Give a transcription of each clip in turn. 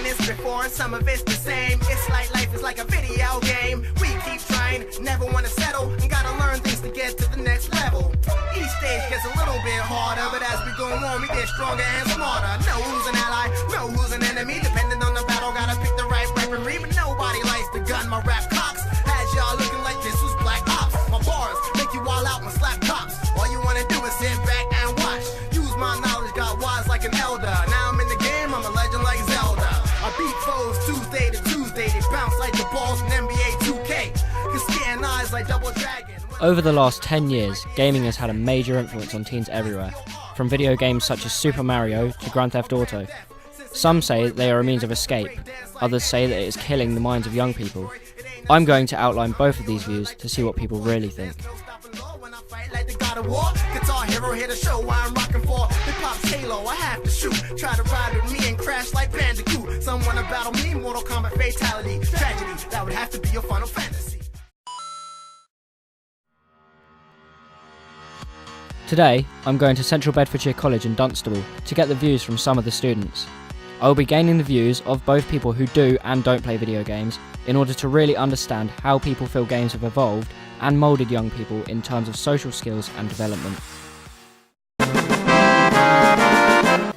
this before, some of it's the same. It's like life is like a video game. We keep trying, never want to settle, and gotta learn things to get to the next level. Each stage gets a little bit harder, but as we go on, we get stronger and smarter. Know who's an ally, know who's an enemy. Depending on the battle, gotta pick the right weaponry. But nobody likes the gun my rap cocks. Has y'all looking like this was Black Ops. My bars make you all out and slap cops. All you wanna do is sit back and watch. Use my knowledge, got wise like an elder. Now I'm in the game, I'm a legend like Zelda. I beat foes Tuesday to Tuesday. They bounce like the balls in NBA 2K. Can scan eyes like Double Dragon. Over the last 10 years, gaming has had a major influence on teens everywhere, from video games such as Super Mario to Grand Theft Auto. Some say they are a means of escape, others say that it is killing the minds of young people. I'm going to outline both of these views to see what people really think. Guitar hero here to show why I'm rocking for. Hip hop's Halo, I have to shoot. Try to ride with me and crash like Bandicoot. Some wanna battle me, Mortal Kombat fatality. Tragedy, that would have to be your Final Fantasy. Today, I'm going to Central Bedfordshire College in Dunstable to get the views from some of the students. I will be gaining the views of both people who do and don't play video games in order to really understand how people feel games have evolved and moulded young people in terms of social skills and development.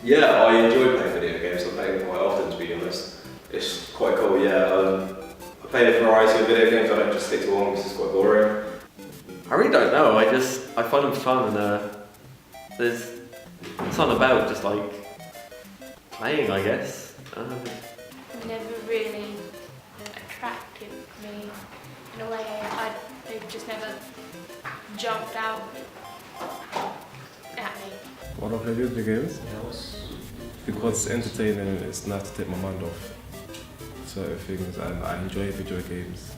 Yeah, I enjoy playing video games. I play them quite often, to be honest. It's quite cool, yeah. I play a variety of video games. I don't just stick to one because it's quite boring. I really don't know. I find them fun, and there's something about just like playing, I guess. Never really attracted me in a way. They've just never jumped out at me. Why do I play video games? Because it's entertaining and it's nice to take my mind off certain things, and I enjoy video games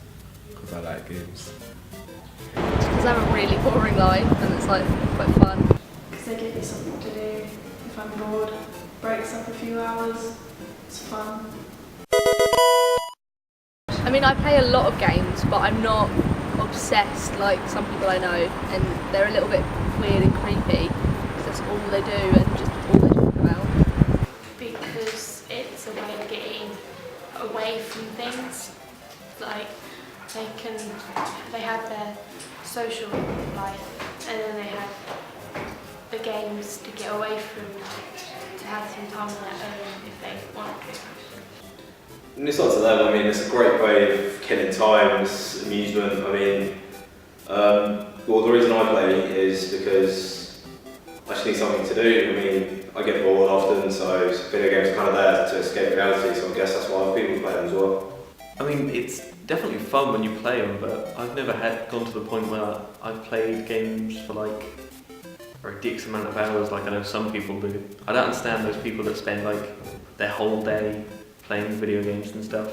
because I like games. Because I have a really boring life and it's like quite fun. Because they give me something to do. If I'm bored, breaks up a few hours, it's fun. I mean, I play a lot of games, but I'm not obsessed like some people I know, and they're a little bit weird and creepy because that's all they do and just all they talk about. Because it's a way of getting away from things. Like they have their social life, and then they have the games to get away from, to have some time on their own if they want to. And it's not to them, I mean, it's a great way of killing time, it's amusement. I mean, well, the reason I play is because I just need something to do. I mean, I get bored often, so video games are kind of there to escape reality, so I guess that's why people play them as well. I mean, it's definitely fun when you play them, but I've never gone to the point where I've played games for a ridiculous amount of hours like I know some people do. I don't understand those people that spend their whole day playing video games and stuff.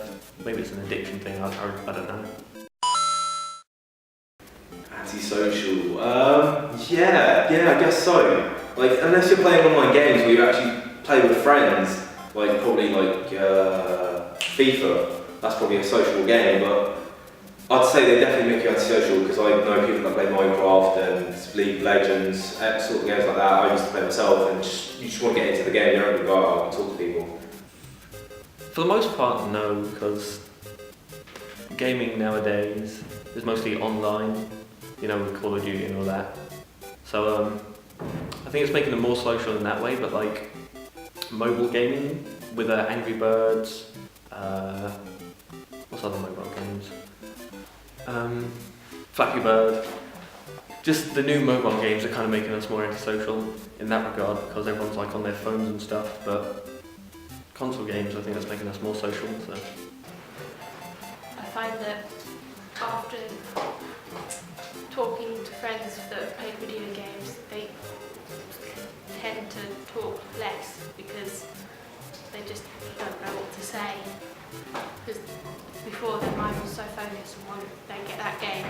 Maybe it's an addiction thing, I don't know. Antisocial, yeah, I guess so. Unless you're playing online games where you actually play with friends, probably FIFA, that's probably a social game, but I'd say they definitely make you antisocial because I know people that play Minecraft and League of Legends, sort of games like that. I used to play myself, and you just want to get into the game, you don't want to go out and talk to people. For the most part, no, because gaming nowadays is mostly online, with Call of Duty and all that. So I think it's making them more social in that way, but mobile gaming with Angry Birds, what's other mobile games? Flappy Bird. Just the new mobile games are kind of making us more antisocial in that regard because everyone's on their phones and stuff, but console games, I think that's making us more social. So I find that after talking to friends that play video games, they tend to talk less because they just don't know what to say. Because before their mind was so focused on one, they get that game,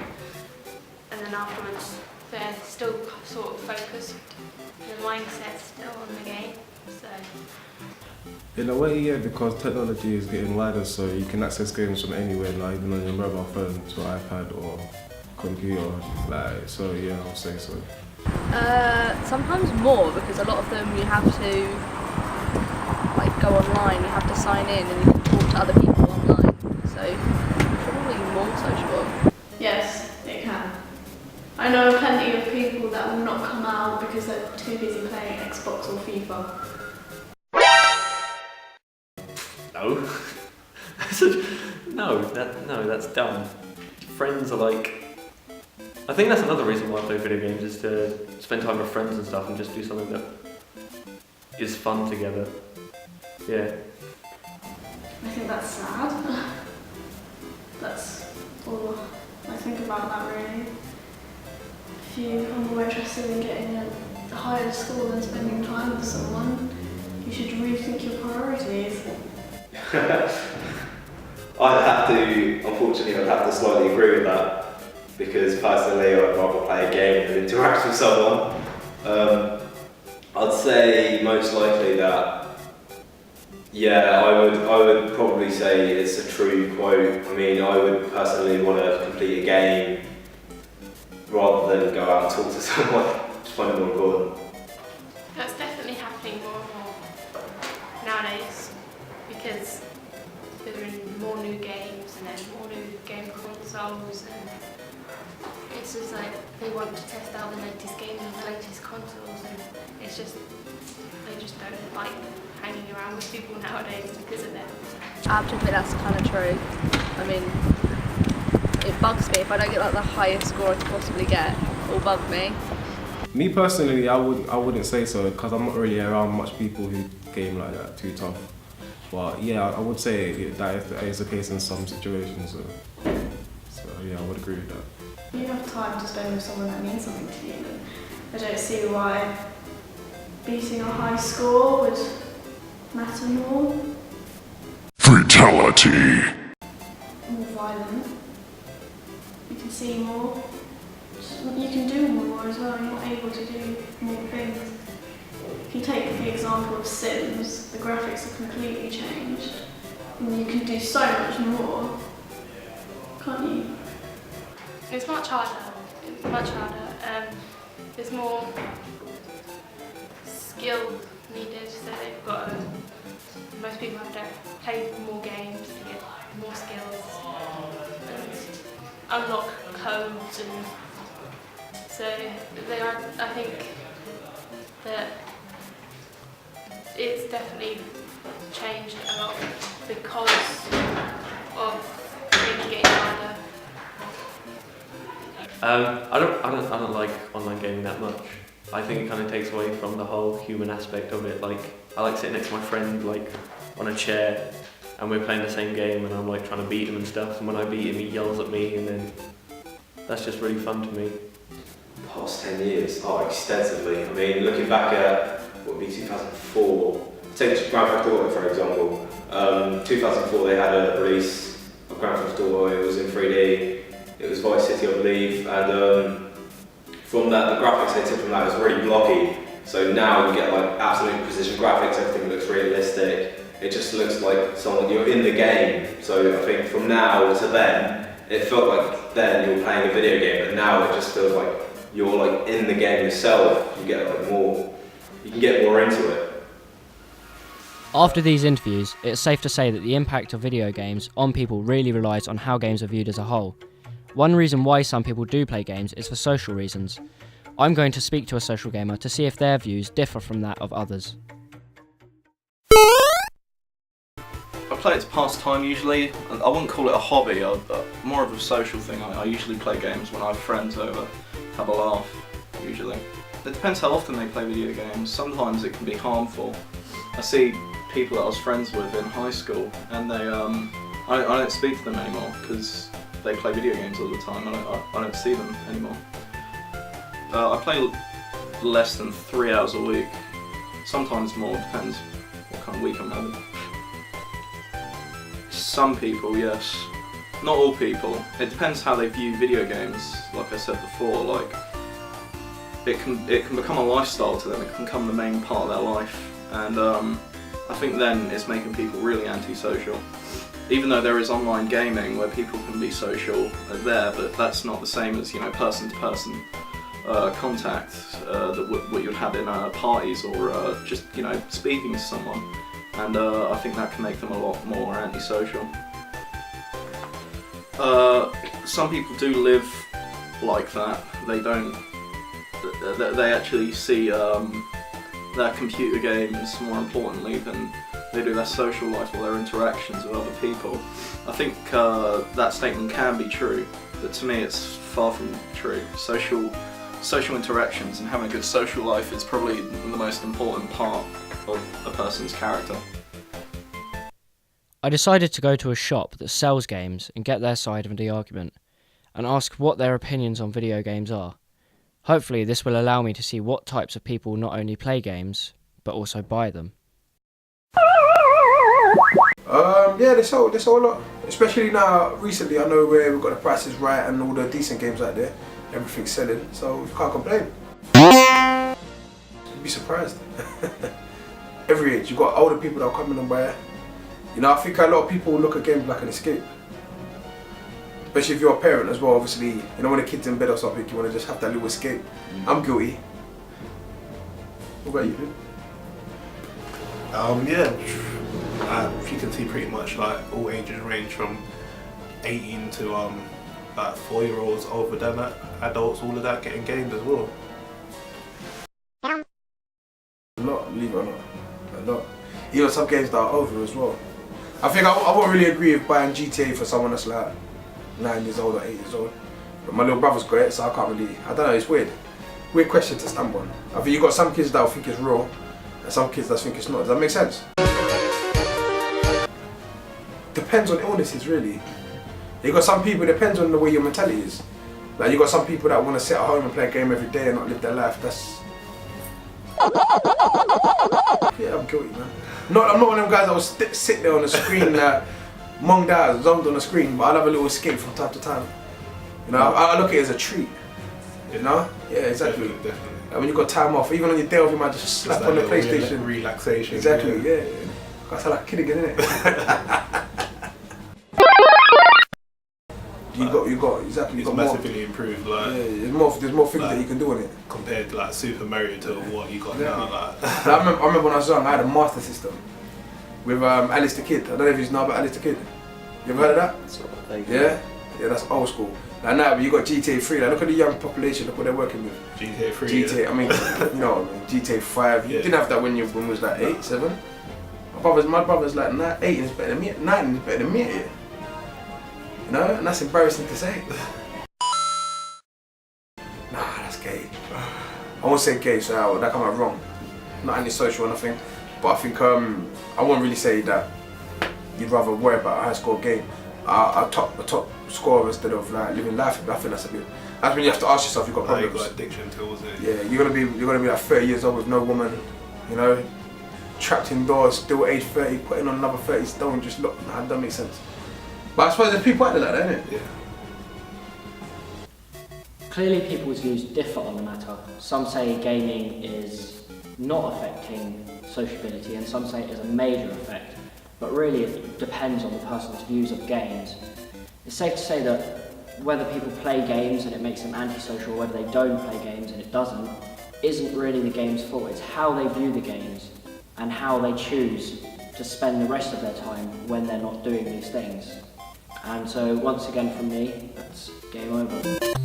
and then afterwards they're still sort of focused. The mindset's still on the game. So in a way, yeah, because technology is getting wider, so you can access games from anywhere now, even on your mobile phone, to iPad or computer. So yeah, I'll say so. Sometimes more, because a lot of them you have to go online, you have to sign in and you can other people online, so probably more sociable. Yes, it can. I know plenty of people that will not come out because they're too busy playing Xbox or FIFA. No. No, that's dumb. Friends are like... I think that's another reason why I play video games, is to spend time with friends and stuff and just do something that is fun together. Yeah. I think that's sad. That's all I think about that really. If you are more interested in getting a higher score than spending time with someone, you should rethink your priorities. Unfortunately, I'd have to slightly agree with that, because personally I'd rather play a game than interact with someone. I'd say most likely that, yeah, I would probably say it's a true quote. I mean, I would personally want to complete a game rather than go out and talk to someone. I just find it more important. That's definitely happening more and more nowadays, because there are more new games and then more new game consoles, and it's just like they want to test out the latest games and the latest consoles, and it's just, they just don't like hanging around with people nowadays because of that. I have to admit that's kind of true. I mean, it bugs me if I don't get like the highest score I could possibly get. It'll bug me. Me personally, I wouldn't say so, because I'm not really around much people who game like that too tough. But yeah, I would say that is the case in some situations. So yeah, I would agree with that. You have time to spend with someone that means something to you, and I don't see why beating a high score would matter more. Fatality. More violent. You can see more. You can do more as well. You're able to do more things. If you take the example of Sims, the graphics are completely changed, and you can do so much more, can't you? It's much harder. It's much harder. There's more skill needed, so they've got most people have to play more games to get more skills and unlock codes, and so they are. I think that it's definitely changed a lot because of really getting harder. I don't like online gaming that much. I think it kind of takes away from the whole human aspect of it. Like, I like sitting next to my friend, like, on a chair, and we're playing the same game, and I'm like trying to beat him and stuff, and when I beat him he yells at me, and then that's just really fun to me. Past 10 years, extensively. I mean, looking back at what would be 2004, take Grand Theft Auto for example. 2004 they had a release of Grand Theft Auto. It was in 3D. It was Vice City, I believe, and from that, the graphics they took from that was really blocky. So now you get like absolute precision graphics. Everything looks realistic. It just looks like you're in the game. So I think from now to then, it felt like then you were playing a video game, but now it just feels like you're like in the game yourself. You get like more. You can get more into it. After these interviews, it's safe to say that the impact of video games on people really relies on how games are viewed as a whole. One reason why some people do play games is for social reasons. I'm going to speak to a social gamer to see if their views differ from that of others. I play it to pass time usually. I wouldn't call it a hobby, more of a social thing. I usually play games when I have friends over, have a laugh, usually. It depends how often they play video games. Sometimes it can be harmful. I see people that I was friends with in high school, and they, I don't speak to them anymore because they play video games all the time. I don't see them anymore. I play less than 3 hours a week, sometimes more, depends what kind of week I'm having. Some people, yes. Not all people. It depends how they view video games, like I said before. Like, it can become a lifestyle to them, it can become the main part of their life, and I think then it's making people really antisocial. Even though there is online gaming where people can be social there, but that's not the same as, you know, person-to-person contact that what you'd have in parties or just, you know, speaking to someone. and I think that can make them a lot more antisocial. Some people do live like that. They don't. They actually see their computer games more importantly than they do their social life or their interactions with other people. I think that statement can be true, but to me it's far from true. Social interactions and having a good social life is probably the most important part of a person's character. I decided to go to a shop that sells games and get their side of the argument, and ask what their opinions on video games are. Hopefully this will allow me to see what types of people not only play games, but also buy them. Yeah, they sell a lot. Especially now, recently, I know where we've got the prices right and all the decent games out there. Everything's selling, so you can't complain. You'd be surprised. Every age, you've got older people that will come in and buy it. You know, I think a lot of people look at games like an escape. Especially if you're a parent as well, obviously, you know, when the kid's in bed or something, you want to just have that little escape. I'm guilty. What about you, Yeah, you can see pretty much like all ages range from 18 to like 4-year-olds, over than adults, all of that getting games as well. A lot, believe it or not. A lot. Even some games that are over as well. I think I won't really agree with buying GTA for someone that's like 9 years old or 8 years old. But my little brother's got it, so I can't really, I don't know, it's weird. Weird question to stump on. I think you've got some kids that will think it's real, and some kids that think it's not. Does that make sense? Depends on illnesses, really. You got some people, it depends on the way your mentality is. Like you got some people that want to sit at home and play a game every day and not live their life. That's... Yeah, I'm guilty, man. I'm not one of them guys that will sit there on the screen like monged out, zoned on the screen, but I'll have a little escape from time to time. You know, I look at it as a treat. You know? Yeah, exactly. Definitely. Like when you got time off, even on your day off, you might just slap on the PlayStation. Relaxation. Exactly, yeah. I sound like a kid again, innit? You got exactly. It's massively improved. Like, yeah, there's more things that you can do on it compared to like Super Mario to what you got now. Like. I remember when I was young, I had a Master System with Alice the Kid. I don't know if you know about Alice the Kid. You ever heard of that? Yeah, that's old school. Like now, but you got GTA 3. Like, look at the young population. Look what they're working with. GTA 3. GTA. Yeah. I mean, you know, GTA 5. You didn't have that when you was like 8, 7. My brother's like 8 is better than me. 9 is better than me. Yeah. You know, and that's embarrassing to say. Nah, that's gay. I won't say gay, so that come out wrong. Not antisocial or nothing, but I think I won't really say that you'd rather worry about a high score game, a top score instead of like living life. I think that's a bit. That's when you have to ask yourself, you've got problems. You got addiction towards it. Yeah, you're gonna be like 30 years old with no woman, you know, trapped indoors, still age 30, putting on another 30 stone. Just look, nah, that don't make sense. But I suppose there's people out there like that, isn't it? Yeah. Clearly people's views differ on the matter. Some say gaming is not affecting sociability and some say it is a major effect, but really it depends on the person's views of games. It's safe to say that whether people play games and it makes them antisocial or whether they don't play games and it doesn't, isn't really the game's fault. It's how they view the games and how they choose to spend the rest of their time when they're not doing these things. And so once again from me, that's game over.